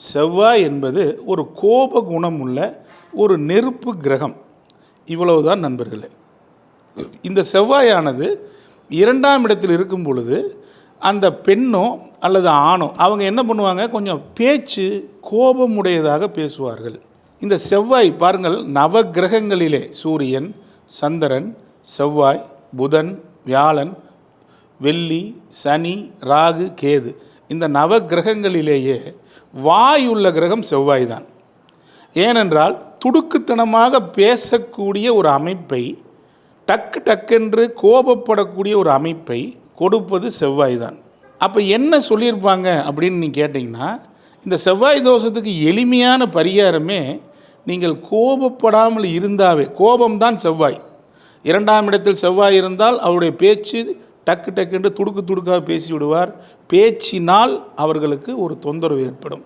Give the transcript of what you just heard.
செவ்வாய் என்பது ஒரு கோப குணம் உள்ள ஒரு நெருப்பு கிரகம். இவ்வளவுதான் நண்பர்களே. இந்த செவ்வாயானது 2ஆம் இடத்தில் இருக்கும் பொழுது அந்த பெண்ணோ அல்லது ஆணோ அவங்க என்ன பண்ணுவாங்க, கொஞ்சம் பேச்சு கோபமுடையதாக பேசுவார்கள். இந்த செவ்வாய் பாருங்கள், நவ கிரகங்களிலே சூரியன், சந்திரன், செவ்வாய், புதன், வியாழன், வெள்ளி, சனி, ராகு, கேது, இந்த நவ கிரகங்களிலேயே வாயுள்ள கிரகம் செவ்வாய் தான். ஏனென்றால் துடுக்குத்தனமாக பேசக்கூடிய ஒரு அமைப்பை, டக்கென்று கோபப்படக்கூடிய ஒரு அமைப்பை கொடுப்பது செவ்வாய் தான். அப்போ என்ன சொல்லியிருப்பாங்க அப்படின்னு நீங்கள் கேட்டிங்கன்னா, இந்த செவ்வாய் தோஷத்துக்கு எளிமையான பரிகாரமே நீங்கள் கோபப்படாமல் இருந்தாவே. கோபம்தான் செவ்வாய். 2ஆம் இடத்தில் செவ்வாய் இருந்தால் அவருடைய பேச்சு டக்கு என்று துடுக்காக பேசி விடுவார். பேச்சினால் அவர்களுக்கு ஒரு தொந்தரவு ஏற்படும்.